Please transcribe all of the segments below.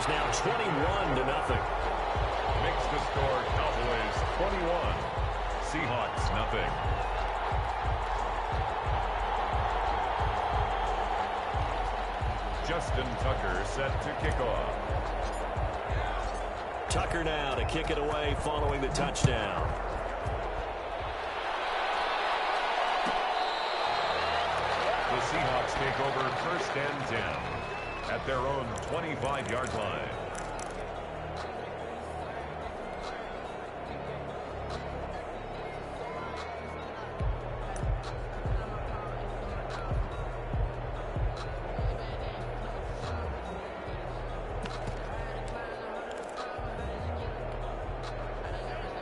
is now 21-0. Makes the score Cowboys 21, Seahawks nothing. Justin Tucker set to kick off. Tucker now to kick it away following the touchdown. The Seahawks take over 1st and 10 at their own 25-yard line.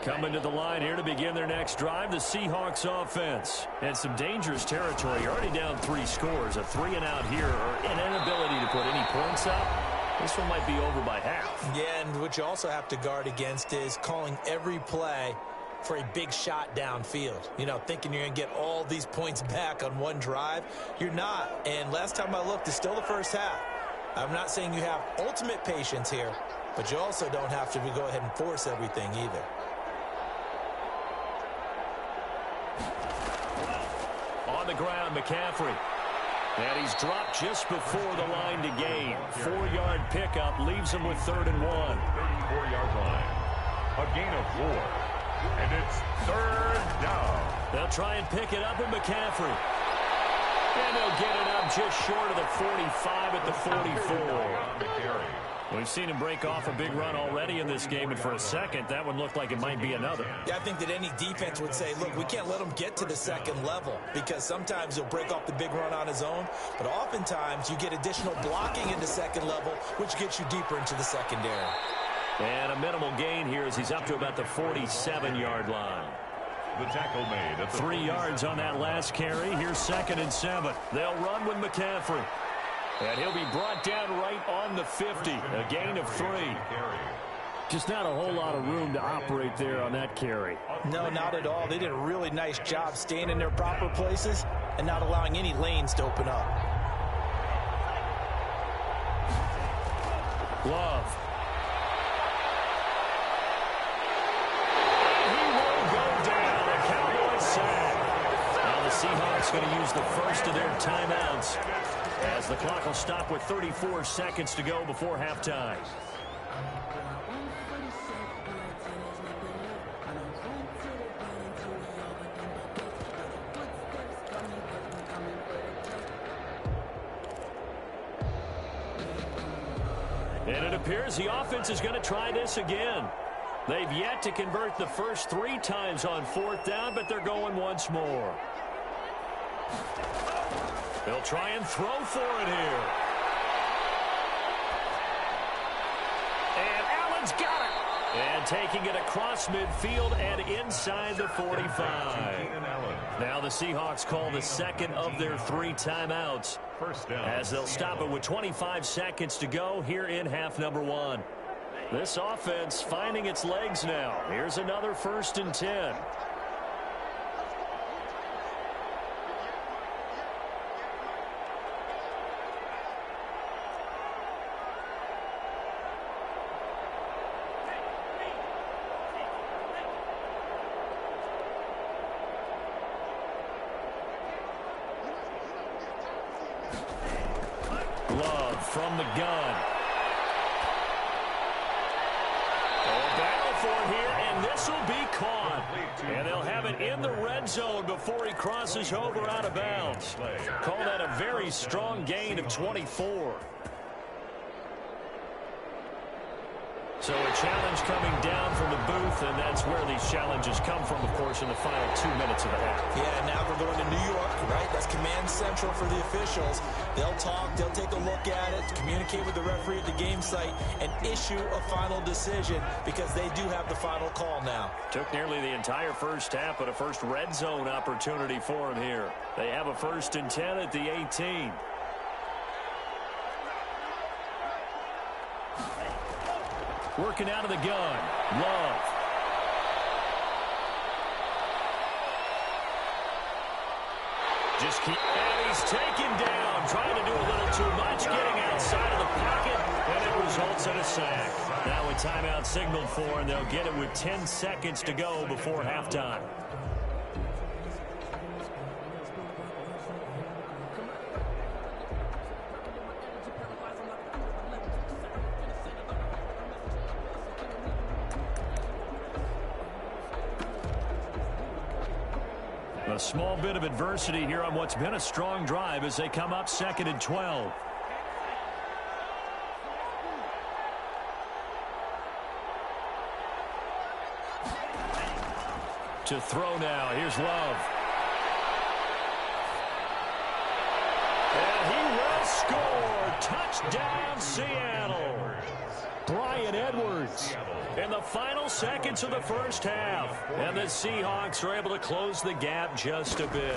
Coming to the line here to begin their next drive, the Seahawks offense. And some dangerous territory. You're already down 3 scores. A 3-and-out here, or an inability to put any points up. This one might be over by half. Yeah, and what you also have to guard against is calling every play for a big shot downfield. You know, thinking you're going to get all these points back on one drive. You're not. And last time I looked, it's still the first half. I'm not saying you have ultimate patience here, but you also don't have to go ahead and force everything either. On the ground, McCaffrey. And he's dropped just before the line to gain. 4-yard pickup leaves him with 3rd and 1. 34-yard line. A gain of 4. And it's 3rd down. They'll try and pick it up with McCaffrey. And they'll get it up just short of the 45 at the 44. We've seen him break off a big run already in this game, and for a second, that one looked like it might be another. Yeah, I think that any defense would say, look, we can't let him get to the second level, because sometimes he'll break off the big run on his own, but oftentimes you get additional blocking into second level, which gets you deeper into the secondary. And a minimal gain here as he's up to about the 47-yard line. The tackle made at the 3 yards on that last carry. Here's 2nd and 7. They'll run with McCaffrey. And he'll be brought down right on the 50. A gain of 3. Just not a whole lot of room to operate there on that carry. No, not at all. They did a really nice job staying in their proper places and not allowing any lanes to open up. Love. And he will go down. A Cowboys sack. Now the Seahawks going to use the first of their timeouts, as the clock will stop with 34 seconds to go before halftime. And it appears the offense is going to try this again. They've yet to convert the first 3 times on 4th down, but they're going once more. They'll try and throw for it here. And Allen's got it. And taking it across midfield and inside the 45. Now the Seahawks call the second of their 3 timeouts, First down, as they'll stop it with 25 seconds to go here in half number 1. This offense finding its legs now. Here's another 1st and 10. Love from the gun. Battle for it here, and this will be caught. And they'll have it in the red zone before he crosses over out of bounds. Call that a very strong gain of 24. So a challenge coming down from the booth, and that's where these challenges come from, of course, in the final 2 minutes of the half. Yeah, now they're going to New York, right? That's command central for the officials. They'll talk, they'll take a look at it, communicate with the referee at the game site, and issue a final decision, because they do have the final call now. Took nearly the entire first half, but a first red zone opportunity for him here. They have a 1st and 10 at the 18. Working out of the gun. Love. Just keep. And he he's taken down, trying to do a little too much, getting outside of the pocket, and it results in a sack. Now a timeout signaled for, and they'll get it with 10 seconds to go before halftime. A small bit of adversity here on what's been a strong drive as they come up 2nd and 12. To throw now. Here's Love. And he will score. Touchdown, Seattle. Bryan Edwards in the final seconds of the first half. And the Seahawks are able to close the gap just a bit.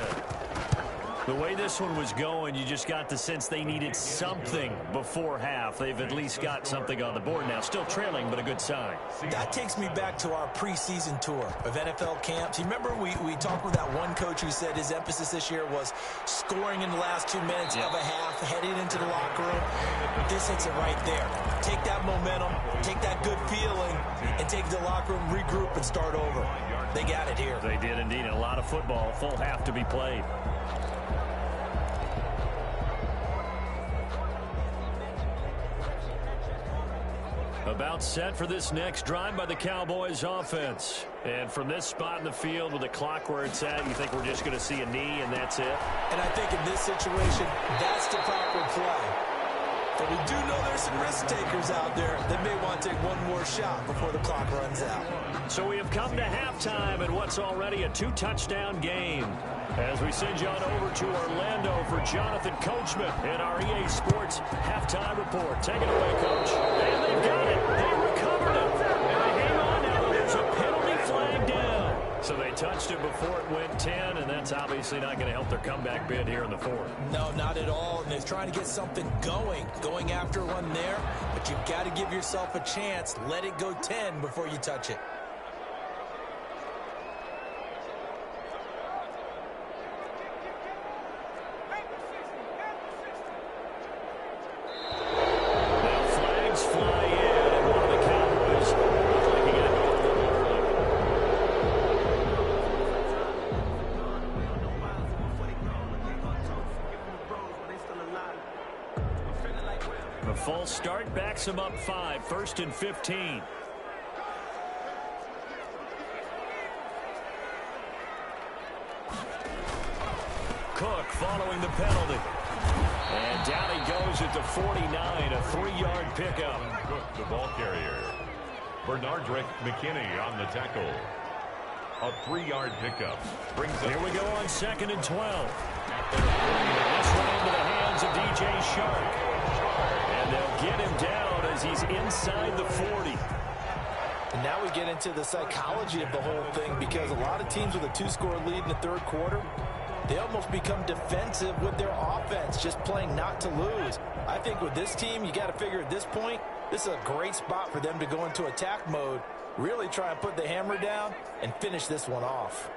The way this one was going, you just got the sense they needed something before half. They've at least got something on the board now. Still trailing, but a good sign. That takes me back to our preseason tour of NFL camps. You remember we talked with that one coach who said his emphasis this year was scoring in the last 2 minutes of a half, heading into the locker room. This hits it right there. Take that momentum, take that good feeling, and take the locker room, regroup, and start over. They got it here. They did indeed. A lot of football, full half to be played. About set for this next drive by the Cowboys offense. And from this spot in the field with the clock where it's at, you think we're just going to see a knee and that's it? And I think in this situation, that's the proper play. But we do know there's some risk takers out there that may want to take one more shot before the clock runs out. So we have come to halftime in what's already a 2-touchdown game. As we send you on over to Orlando for Jonathan Coachman in our EA Sports Halftime Report. Take it away, Coach. And they've got it. They recovered it. And they hang on now. There's a penalty flag down. So they touched it before it went 10, and that's obviously not going to help their comeback bid here in the fourth. No, not at all. And they're trying to get something going after one there. But you've got to give yourself a chance. Let it go 10 before you touch it. False start backs him up 5, 1st and 15. Cook following the penalty. And down he goes at the 49, a 3-yard pickup. Cook, the ball carrier. Bernardrick McKinney on the tackle. A 3-yard pickup. Brings up. Here we go on 2nd and 12. This one into the hands of DJ Shark. And they'll get him down as he's inside the 40. And now we get into the psychology of the whole thing, because a lot of teams with a 2-score lead in the third quarter, they almost become defensive with their offense, just playing not to lose. I think with this team, you got to figure at this point, this is a great spot for them to go into attack mode, really try and put the hammer down and finish this one off.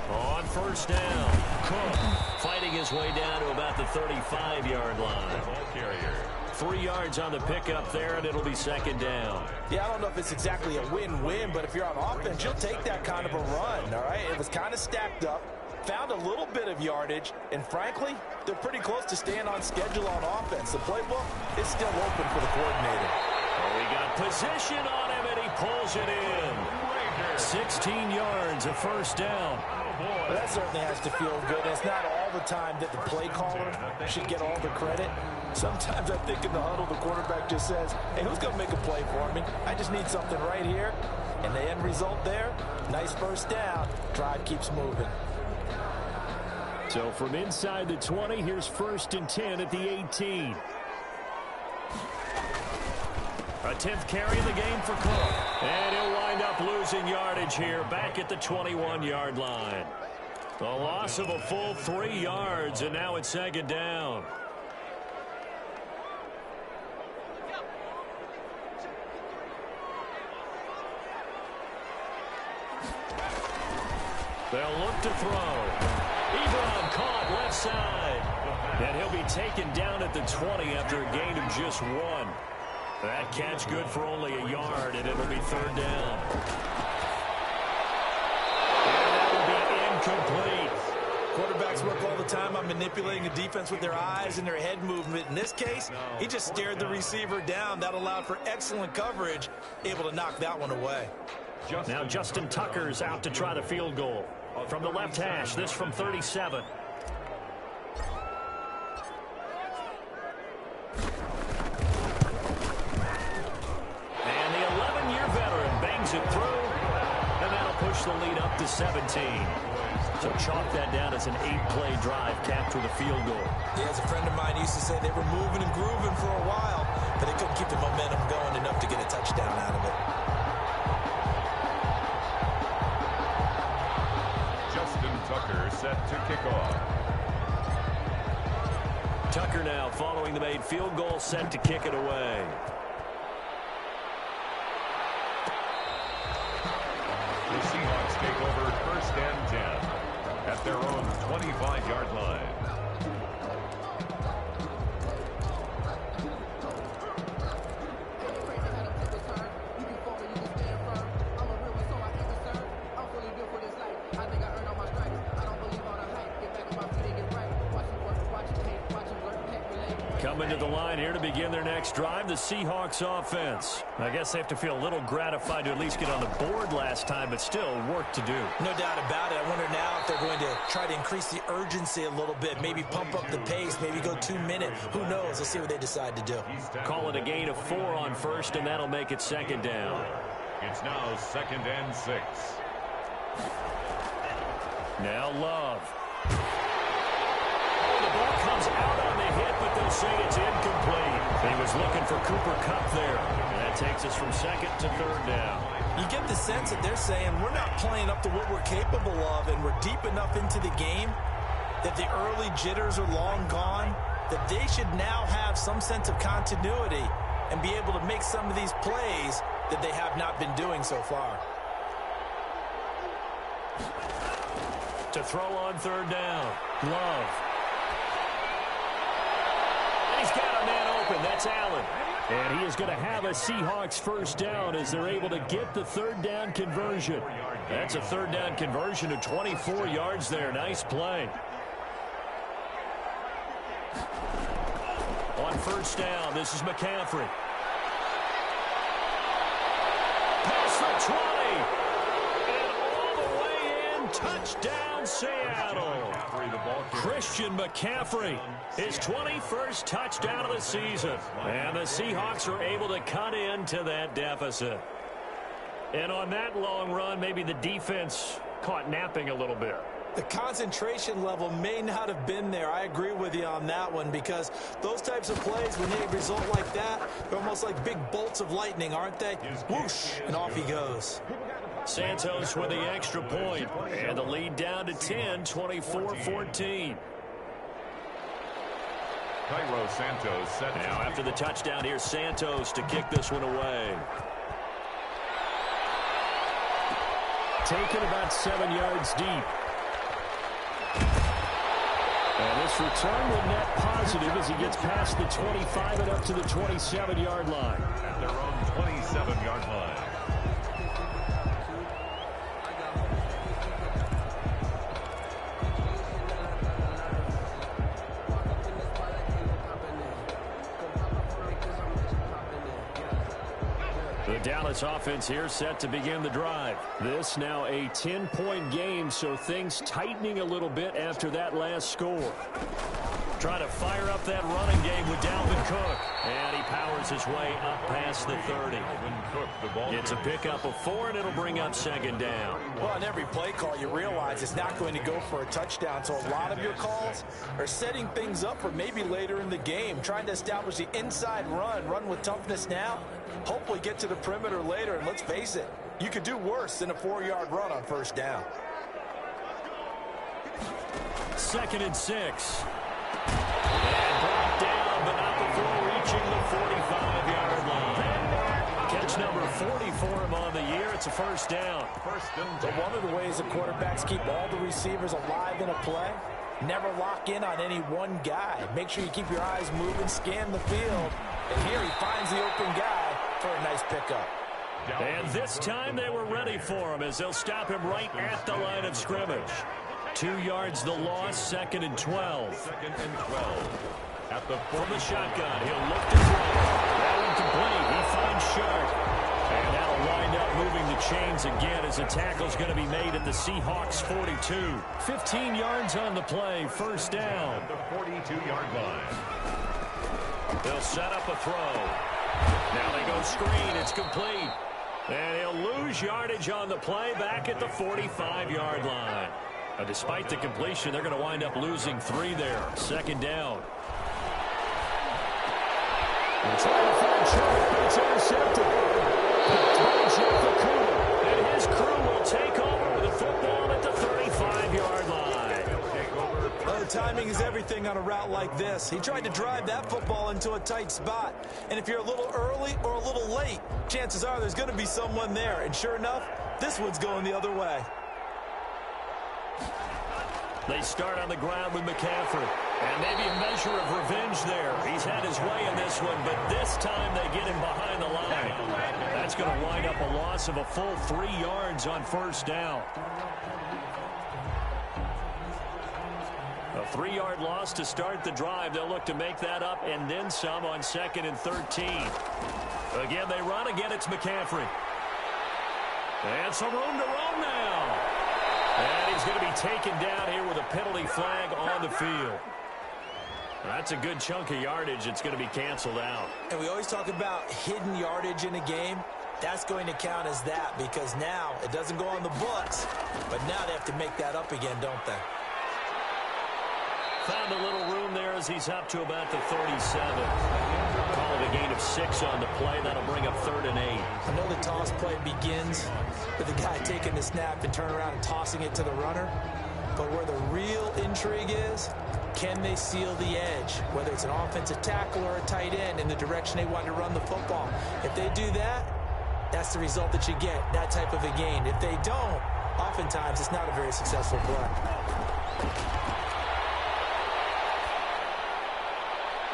On 1st down, Cook fighting his way down to about the 35-yard line. 3 yards on the pickup there, and it'll be 2nd down. Yeah, I don't know if it's exactly a win-win, but if you're on offense, you'll take that kind of a run, all right? It was kind of stacked up, found a little bit of yardage, and frankly, they're pretty close to staying on schedule on offense. The playbook is still open for the coordinator. Oh, he got position on him, and he pulls it in. 16 yards, a 1st down. Well, that certainly has to feel good. It's not all the time that the play caller should get all the credit. Sometimes I think in the huddle, the quarterback just says, hey, who's going to make a play for me? I just need something right here. And the end result there, nice 1st down. Drive keeps moving. So from inside the 20, here's 1st and 10 at the 18. A 10th carry of the game for Cook. And he'll wind up losing yardage here back at the 21-yard line. The loss of a full 3 yards, and now it's 2nd down. They'll look to throw. Ebron caught left side. And he'll be taken down at the 20 after a gain of just 1. That catch good for only a yard, and it'll be third down. And that'll be incomplete. Quarterbacks work all the time on manipulating the defense with their eyes and their head movement. In this case, he just stared the receiver down. That allowed for excellent coverage, able to knock that one away. Now Justin Tucker's out to try the field goal. From the left hash, this from 37. And the 11-year veteran bangs it through, and that'll push the lead up to 17. So chalk that down as an 8-play drive capped with a field goal. Yeah, as a friend of mine used to say, they were moving and grooving for a while, but they couldn't keep the momentum going enough to get a touchdown out of it. Justin Tucker set to kick off. Tucker now following the made field goal, set to kick it away. The Seahawks take over first and 10 at their own 25-yard line. Coming to the line here to begin their next drive, the Seahawks offense. I guess they have to feel a little gratified to at least get on the board last time, but still work to do. No doubt about it. I wonder now if they're going to try to increase the urgency a little bit, maybe pump up the pace, maybe go 2-minute. Who knows? Let's see what they decide to do. Call it a gain of 4 on first, and that'll make it second down. It's now 2nd and 6. Now Love. The ball comes out on the hit, but they'll say it's incomplete. He was looking for Cooper Kupp there. And that takes us from second to third down. You get the sense that they're saying we're not playing up to what we're capable of, and we're deep enough into the game that the early jitters are long gone, that they should now have some sense of continuity and be able to make some of these plays that they have not been doing so far. To throw on third down, Love. He's got a man open. That's Allen. And he is going to have a Seahawks first down as they're able to get the third down conversion. That's a third down conversion of 24 yards there. Nice play. On first down, this is McCaffrey. Past the 20. And all the way in. Touchdown, Seattle. Christian McCaffrey, his 21st touchdown of the season. And the Seahawks are able to cut into that deficit. And on that long run, maybe the defense caught napping a little bit. The concentration level may not have been there. I agree with you on that one, because those types of plays, when they result like that, they're almost like big bolts of lightning, aren't they? Whoosh, and off he goes. Santos with the extra point, and the lead down to 10, 24-14. Cairo Santos set. Now after the touchdown, here's Santos to kick this one away. Taken about 7 yards deep. And this return will net positive as he gets past the 25 and up to the 27-yard line. At their own 27-yard line. The Dallas offense here set to begin the drive. This now a 10-point game, so things tightening a little bit after that last score. Trying to fire up that running game with Dalvin Cook. And he powers his way up past the 30. It's a pickup of 4, and it'll bring up second down. Well, on every play call, you realize it's not going to go for a touchdown. So a lot of your calls are setting things up for maybe later in the game, trying to establish the inside run with toughness now, hopefully get to the perimeter later. And let's face it, you could do worse than a 4-yard run on first down. 2nd and 6. And brought down, but not before reaching the 45-yard line. Catch number 44 of him on the year. It's a first down. First and So 10. one of the ways the quarterbacks keep all the receivers alive in a play, never lock in on any one guy. Make sure you keep your eyes moving, scan the field. And here he finds the open guy for a nice pickup. And this time they were ready for him as they'll stop him right at the line of scrimmage. 2 yards the loss, 2nd and 12. Second and 12. At the From the shotgun, he'll look to throw. That one complete. He finds Sharp. And that'll wind up moving the chains again as the tackle's going to be made at the Seahawks 42. 15 yards on the play, first down. the 42-yard line. They'll set up a throw. Now they go screen. It's complete. And he'll lose yardage on the play back at the 45-yard line. Now, despite the completion, they're going to wind up losing 3 there. Second down. They're trying to find Chubb. It's intercepted. And his crew will take over with the football at the 35-yard line. Oh, timing is everything on a route like this. He tried to drive that football into a tight spot. And if you're a little early or a little late, chances are there's going to be someone there. And sure enough, this one's going the other way. They start on the ground with McCaffrey. And maybe a measure of revenge there. He's had his way in this one, but this time they get him behind the line. That's going to wind up a loss of a full 3 yards on first down. A 3-yard loss to start the drive. They'll look to make that up and then some on 2nd and 13. Again, they run. Again, it's McCaffrey. And some room to roam now. And he's going to be taken down here with a penalty flag on the field. That's a good chunk of yardage. It's going to be canceled out. And we always talk about hidden yardage in a game. That's going to count as that because now it doesn't go on the books, but now they have to make that up again, don't they? Found a little room there as he's up to about the 37. Call it a gain of 6 on the play. That'll bring up 3rd and 8. I know the toss play begins with the guy taking the snap and turning around and tossing it to the runner. But where the real intrigue is, can they seal the edge, whether it's an offensive tackle or a tight end in the direction they want to run the football? If they do that, that's the result that you get, that type of a gain. If they don't, oftentimes it's not a very successful play.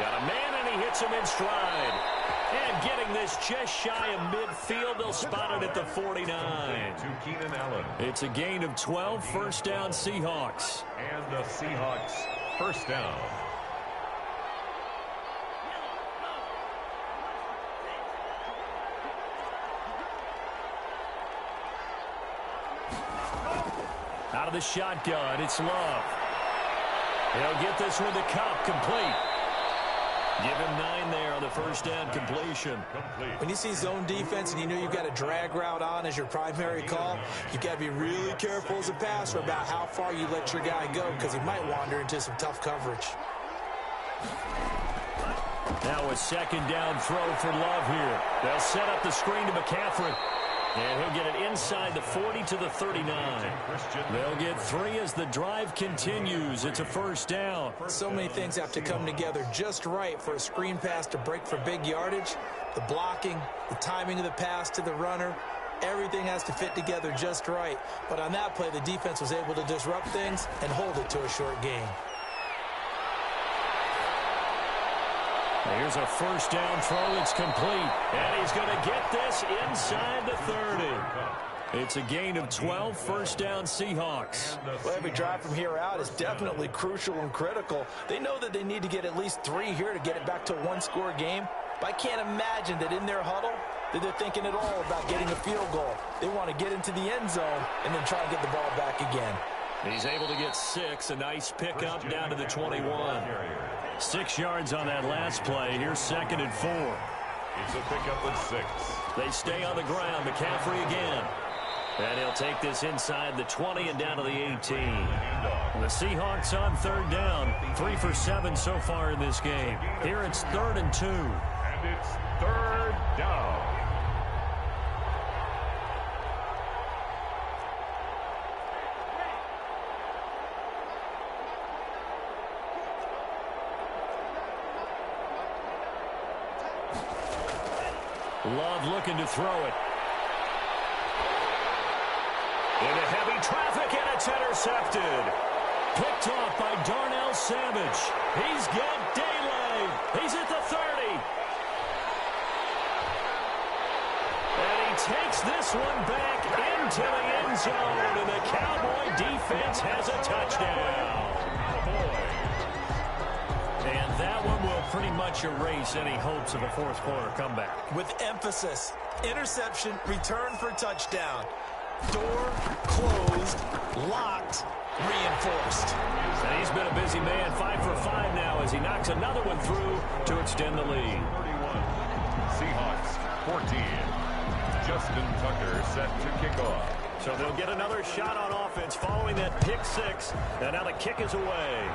Got a man, and he hits him in stride. And getting this just shy of midfield, they'll spot it at the 49. To Keenan Allen. It's a gain of 12, first down Seahawks. And the Seahawks first down. Out of the shotgun, it's Love. He'll get this one to Kupp, complete. Give him 9 there on the first down completion. When you see zone defense and you know you've got a drag route on as your primary call, you've got to be really careful as a passer about how far you let your guy go because he might wander into some tough coverage. Now a second down throw for Love here. They'll set up the screen to McCaffrey. And he'll get it inside the 40 to the 39. They'll get 3 as the drive continues. It's a first down. So many things have to come together just right for a screen pass to break for big yardage. The blocking, the timing of the pass to the runner, everything has to fit together just right. But on that play, the defense was able to disrupt things and hold it to a short gain. Here's a first down throw. It's complete. And he's going to get this inside the 30. It's a gain of 12, first down Seahawks. Well, every drive from here out is definitely crucial and critical. They know that they need to get at least 3 here to get it back to a one-score game. But I can't imagine that in their huddle that they're thinking at all about getting a field goal. They want to get into the end zone and then try and get the ball back again. He's able to get 6. A nice pickup down to the 21. 6 yards on that last play. Here's 2nd and 4. It's a pickup with 6. They stay on the ground. McCaffrey again. And he'll take this inside the 20 and down to the 18. The Seahawks on 3rd down. 3 for 7 so far in this game. Here it's 3rd and 2. And it's 3rd down. Love looking to throw it. Into heavy traffic, and it's intercepted. Picked off by Darnell Savage. He's got daylight. He's at the 30. And he takes this one back into the end zone, and the Cowboy defense has a touchdown. And that one will pretty much erase any hopes of a fourth quarter comeback. With emphasis, interception, return for touchdown. Door closed, locked, reinforced. And he's been a busy man, 5 for 5 now as he knocks another one through to extend the lead. 31, Seahawks 14. Justin Tucker set to kick off. So they'll get another shot on offense following that pick six. And now the kick is away.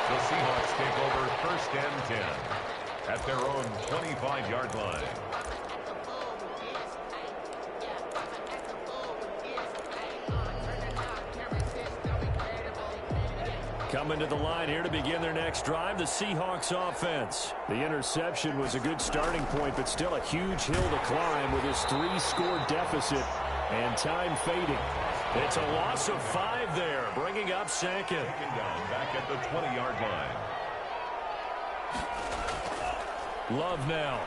The Seahawks take over 1st and 10 at their own 25-yard line. Coming to the line here to begin their next drive, the Seahawks offense. The interception was a good starting point, but still a huge hill to climb with his 3-score deficit and time fading. It's a loss of 5 there, bringing up second. Taken down back at the 20-yard line. Love now.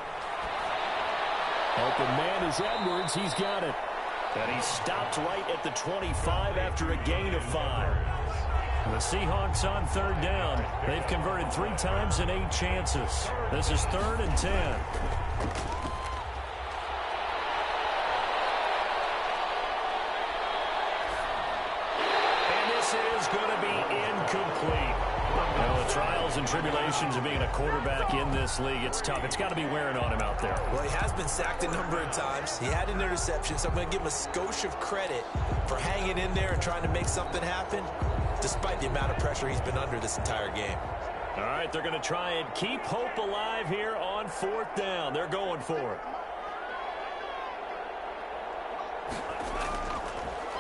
Open man is Edwards. He's got it. And he stopped right at the 25 after a gain of 5. The Seahawks on 3rd down. They've converted 3 times in 8 chances. This is 3rd and 10. And this is going to be incomplete. Now, the trials and tribulations of being a quarterback in this league, it's tough. It's got to be wearing on him out there. Well, he has been sacked a number of times. He had an interception, so I'm going to give him a skosh of credit for hanging in there and trying to make something happen, despite the amount of pressure he's been under this entire game. All right, they're going to try and keep hope alive here on 4th down. They're going for it.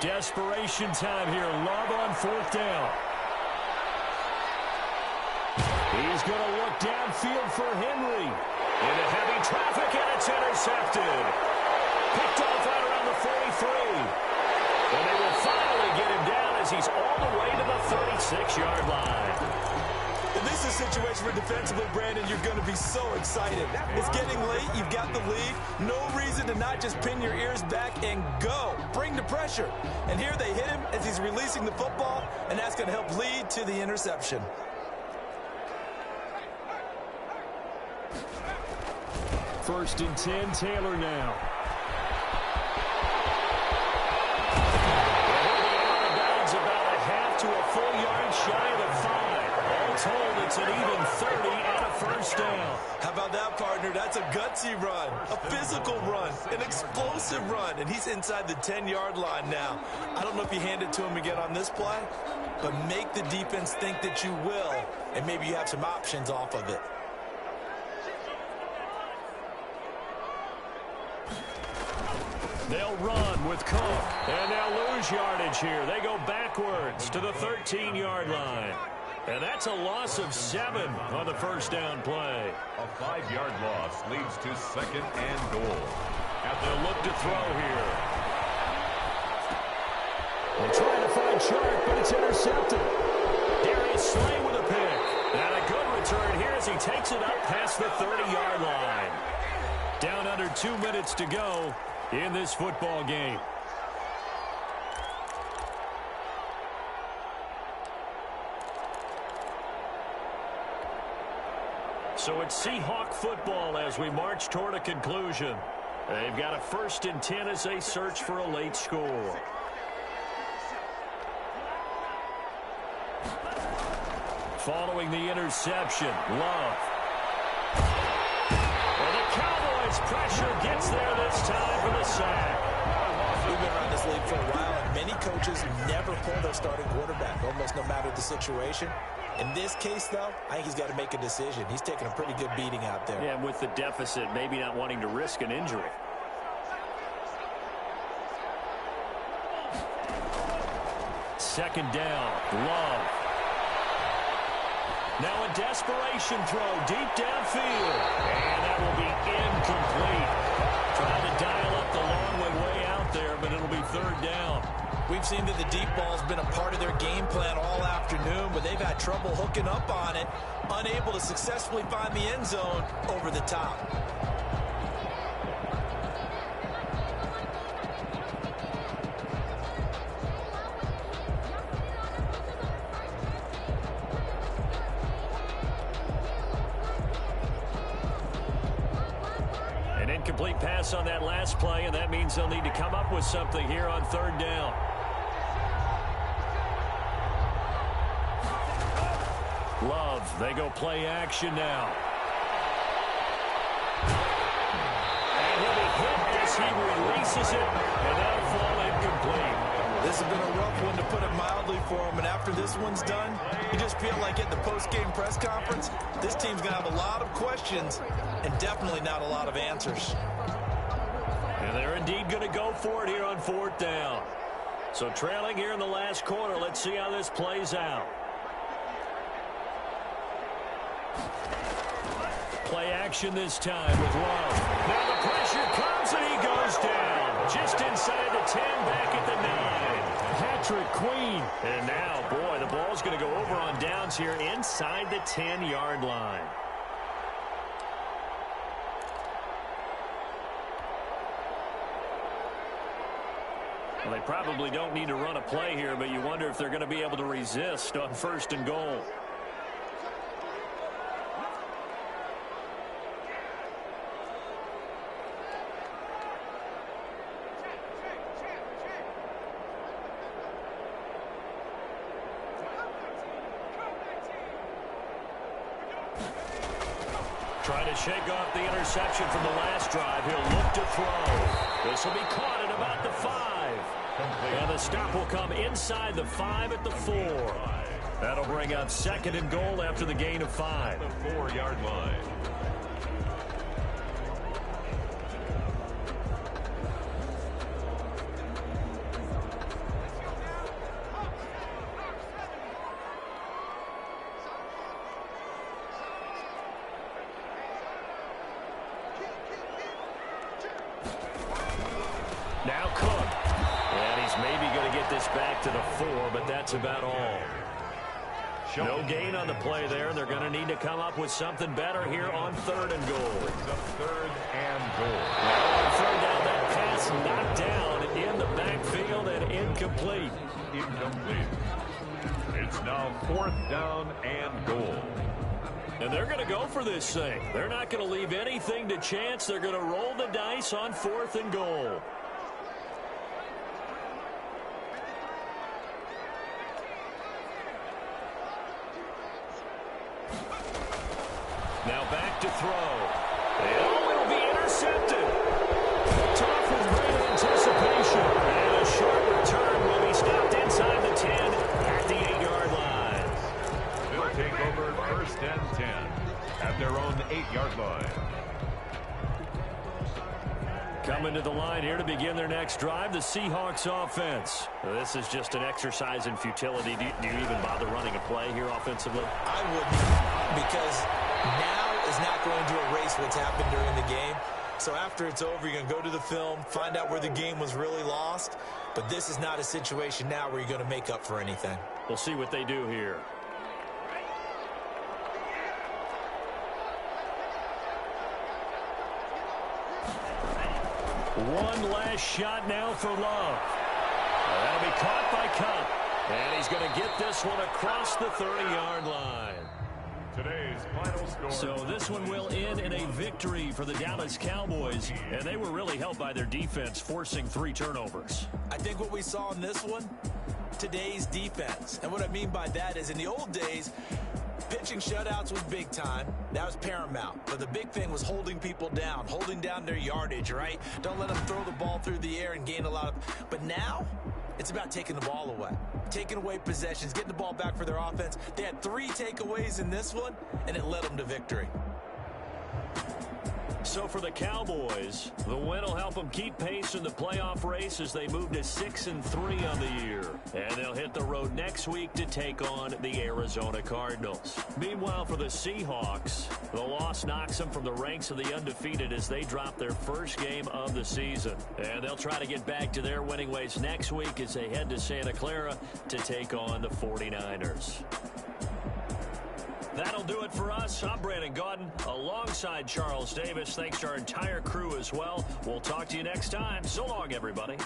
Desperation time here. Love on 4th down. He's going to look downfield for Henry. Into heavy traffic, and it's intercepted. Picked off right around the 43. And they will finally get him down as he's all the way to the 36-yard line. And this is a situation where defensively, Brandon, you're going to be so excited. It's getting late. You've got the lead. No reason to not just pin your ears back and go. Bring the pressure. And here they hit him as he's releasing the football, and that's going to help lead to the interception. First and 10, Taylor now. About a half to a full yard shy of the 5. All told, it's an even 30 and a 1st down. How about that, partner? That's a gutsy run, a physical run, an explosive run, and he's inside the 10-yard line now. I don't know if you hand it to him again on this play, but make the defense think that you will, and maybe you have some options off of it. They'll run with Cook, and they'll lose yardage here. They go backwards to the 13-yard line. And that's a loss of 7 on the 1st down play. A 5-yard loss leads to 2nd and goal. And they'll look to throw here. They're trying to find Chark, but it's intercepted. Darius Slay with a pick. And a good return here as he takes it up past the 30-yard line. Down under 2 minutes to go in this football game. So it's Seahawk football as we march toward a conclusion. They've got a 1st and 10 as they search for a late score. Following the interception, Love. Cowboys pressure gets there this time for the sack. We've been around this league for a while, and many coaches never pull their starting quarterback, almost no matter the situation. In this case, though, I think he's got to make a decision. He's taking a pretty good beating out there. Yeah, and with the deficit, maybe not wanting to risk an injury. Second down, Love. Now a desperation throw deep downfield. And that will be incomplete. Trying to dial up the long third down. We've seen that the deep ball's been a part of their game plan all afternoon, but they've had trouble hooking up on it, unable to successfully find the end zone over the top. An incomplete pass on that last play, and that means they'll need to come up with something here on third down. Love, they go play action now. And he'll be hit as he releases it, and that'll fall incomplete. This has been a rough one, to put it mildly, for him, and after this one's done, you just feel like at the post-game press conference, this team's going to have a lot of questions and definitely not a lot of answers. And they're indeed going to go for it here on fourth down. So trailing here in the last quarter, let's see how this plays out. Play action this time with Love. Now the pressure comes and he goes down. Just inside the 10, back at the 9. Patrick Queen. And now, boy, the ball's going to go over on downs here inside the 10-yard line. Well, they probably don't need to run a play here, but you wonder if they're going to be able to resist on first and goal. Trying to shake off the interception from the last drive. He'll look to throw. This will be caught at about the 5. And the stop will come inside the 5 at the 4. That'll bring up second and goal after the gain of 5. The 4-yard line. Now Cook. And he's maybe going to get this back to the 4, but that's about all. No gain on the play there. They're going to need to come up with something better here on third and goal. Third and goal. Now on third down, that pass knocked down in the backfield and incomplete. Incomplete. It's now fourth down and goal. And they're going to go for this thing. They're not going to leave anything to chance. They're going to roll the dice on fourth and goal. Now back to throw. And it'll be intercepted. Tough with great anticipation. And a short return will be stopped inside the 10 at the 8-yard line. They'll take over first and 10 at their own 8-yard line. Coming to the line here to begin their next drive, the Seahawks offense. This is just an exercise in futility. Do you even bother running a play here offensively? I wouldn't, because now is not going to erase what's happened during the game. So after it's over, you're going to go to the film, find out where the game was really lost. But this is not a situation now where you're going to make up for anything. We'll see what they do here. One last shot now for Love. That'll be caught by Kupp. And he's going to get this one across the 30-yard line. Today's final score. So this one will end in a victory for the Dallas Cowboys. And they were really helped by their defense, forcing 3 turnovers. I think what we saw in this one, today's defense. And what I mean by that is in the old days, pitching shutouts was big time. That was paramount. But the big thing was holding people down, holding down their yardage, right? Don't let them throw the ball through the air and gain a lot of... But now, it's about taking the ball away. Taking away possessions, getting the ball back for their offense. They had 3 takeaways in this one, and it led them to victory. So for the Cowboys, the win will help them keep pace in the playoff race as they move to 6-3 on the year. And they'll hit the road next week to take on the Arizona Cardinals. Meanwhile, for the Seahawks, the loss knocks them from the ranks of the undefeated as they drop their first game of the season. And they'll try to get back to their winning ways next week as they head to Santa Clara to take on the 49ers. That'll do it for us. I'm Brandon Gaudin alongside Charles Davis. Thanks to our entire crew as well. We'll talk to you next time. So long, everybody.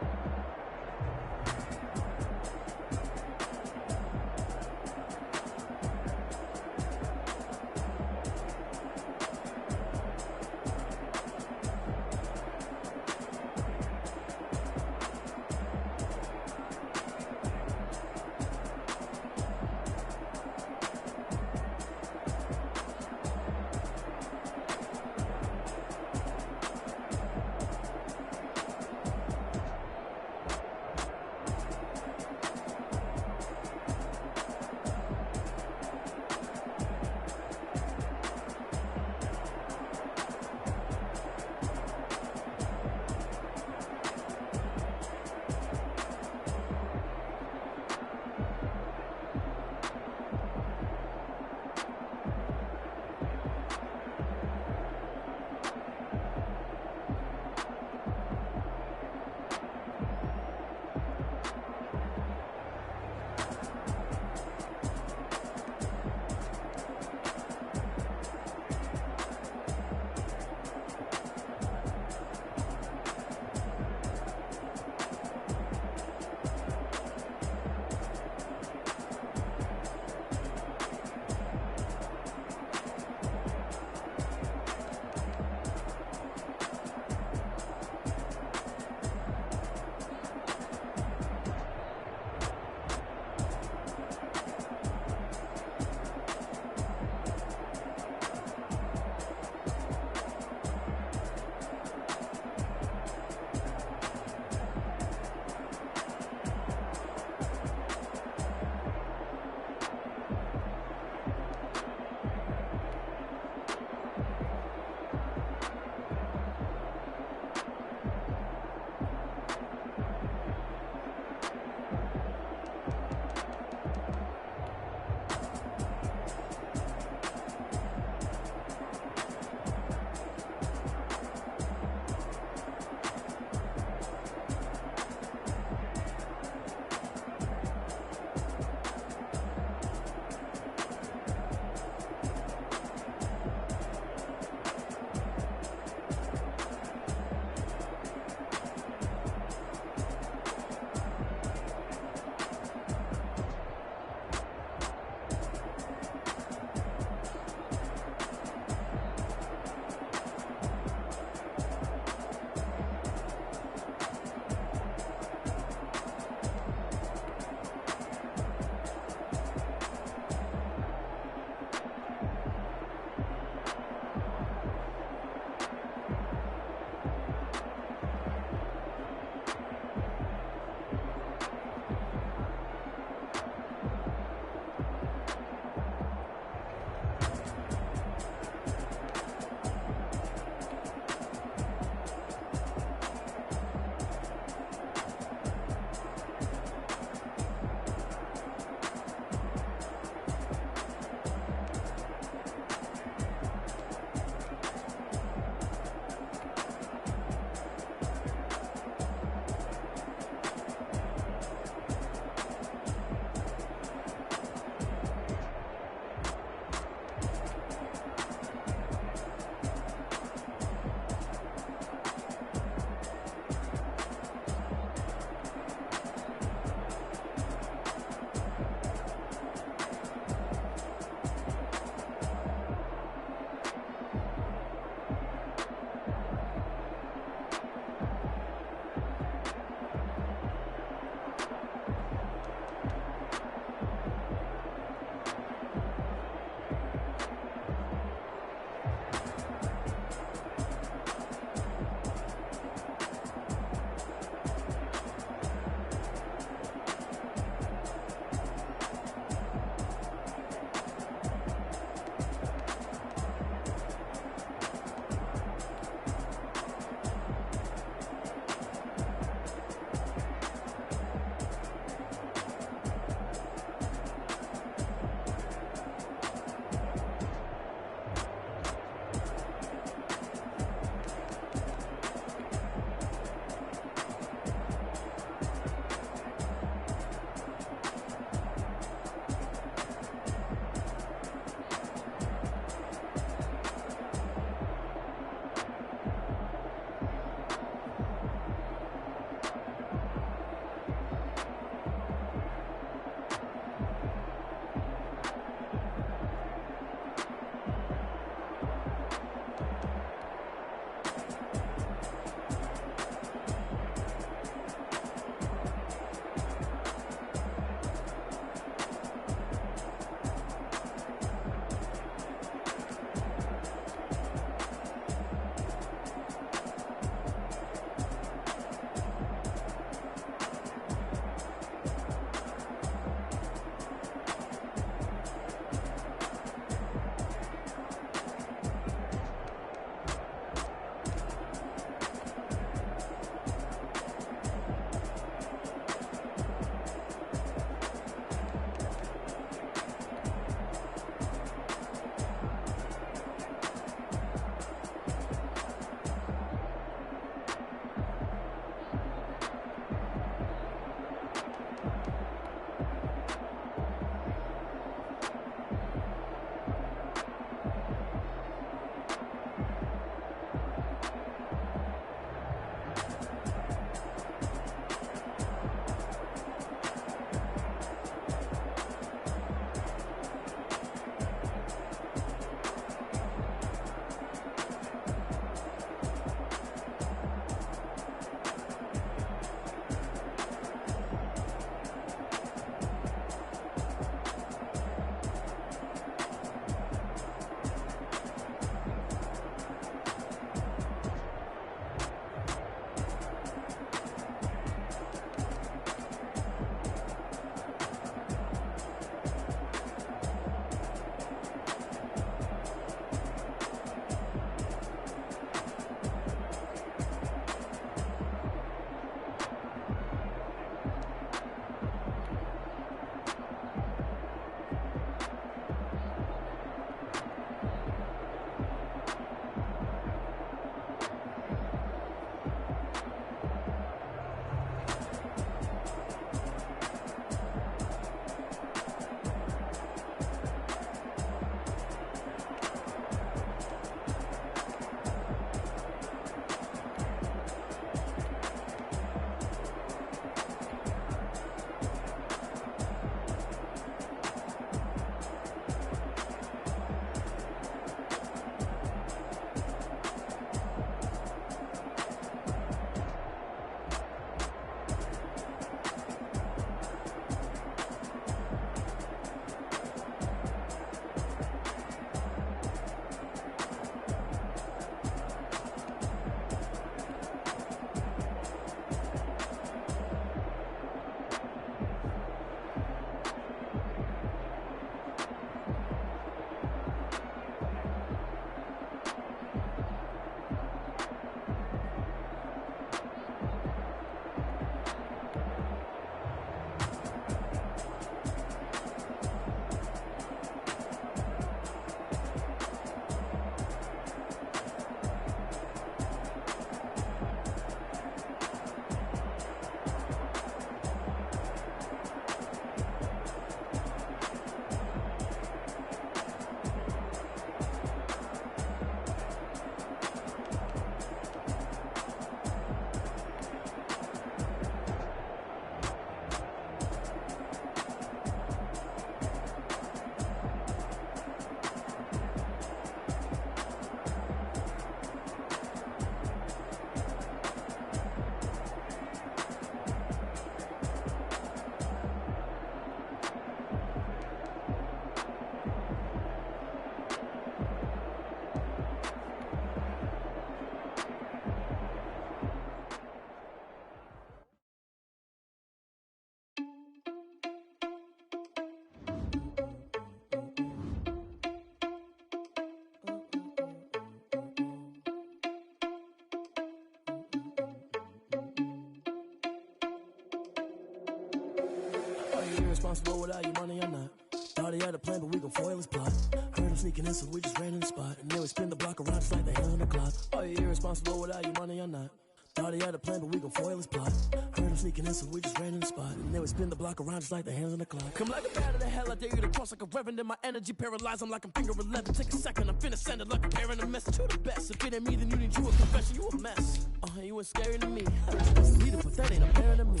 you irresponsible without your money or not? Thought he had a plan, but we gon' foil his plot. Heard him sneaking in, so we just ran in the spot. And then we spin the block around just like the hell on the clock. Are you irresponsible without your money or not? Thought he had a plan, but we gon' foil his plot. Heard him sneaking in, so we just ran in the spot. And then we spin the block around just like the hands on the clock. Come like a bat of the hell, I dare you to cross like a reverend. And my energy paralyzed, I'm like I'm finger 11. Take a second, I'm finna send it like a parent a message to the best. If it ain't me, then you need you a confession, you a mess. You ain't scary to me. I was supposed to lead it, but that ain't apparent to me.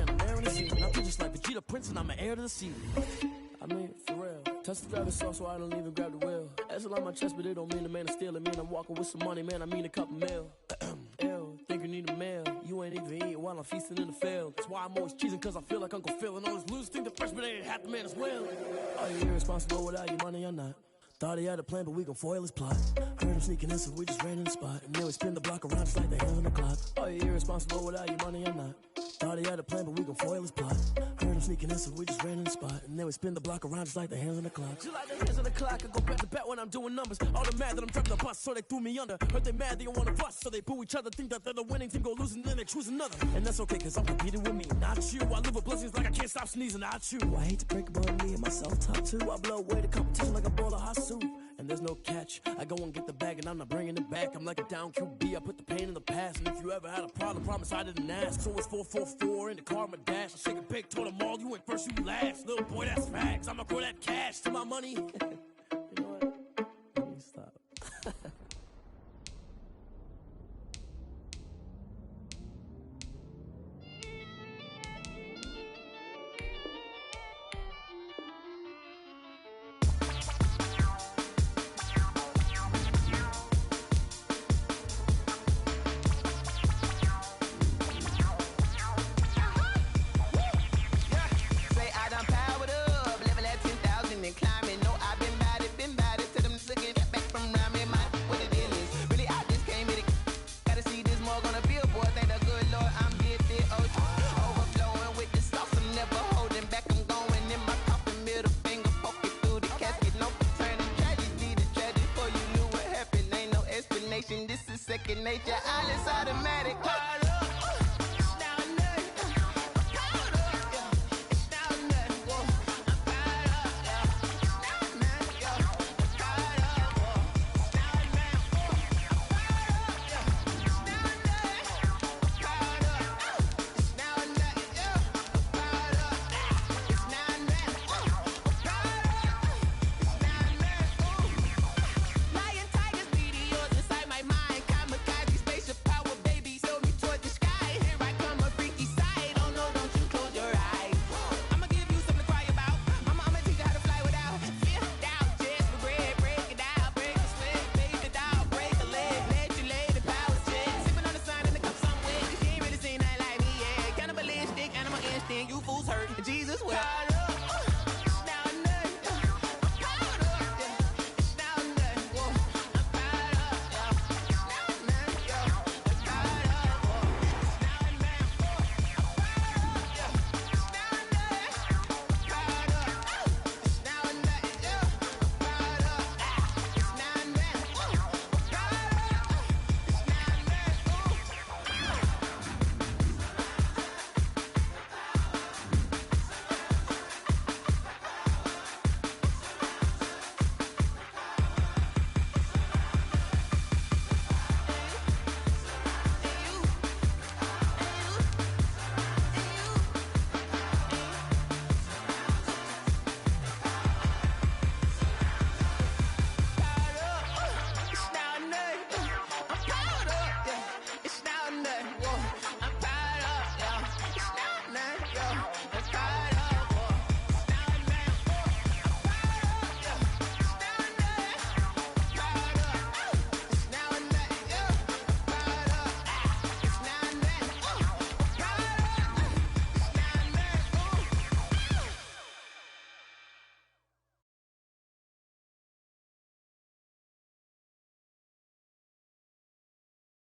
I'm airing the scene. I'm just like Vegeta Prince, and I'm an heir to the sea. I mean, for real. Touch the driver's sauce, so I don't even grab the wheel. That's on my chest, but it don't mean the man is stealing. Mean I'm walking with some money, man. I mean a couple mil. Ew, think you need a meal. You ain't even eating while I'm feasting in the field. That's why I'm always cheesing, cause I feel like Uncle Phil. And all those losers think the freshman ain't half the man as well. Are you irresponsible without your money or not? Thought he had a plan, but we gon' foil his plot. Heard him sneaking in, so we just ran in the spot. And then we spin the block around just like the hands on the clock. Are you irresponsible without your money or not? Thought he had a plan, but we gon' foil his plot. Heard him sneaking in, so we just ran in the spot. And then we spin the block around just like the hands on the clock. Just like the hands on the clock, I go back to back when I'm doing numbers. All the mad that I'm driving the bus, so they threw me under. Heard they mad, they don't wanna bust, so they boo each other. Think that they're the winning team, go losing, then they choose another. And that's okay, cause I'm competing with me, not you. I live with blessings like I can't stop sneezing, not you. I hate to break it, but me and myself top two. I blow away the competition like a bowl of hot soup. And there's no catch. I go and get the bag and I'm not bringing it back. I'm like a down QB, I put the pain in the past. And if you ever had a problem, promise I didn't ask. So it's 444 in the car, my dash. I shake a big, told them all, you went first, you last. Little boy, that's facts. I'ma grow that cash to my money. You know what? Let me stop. This is second nature.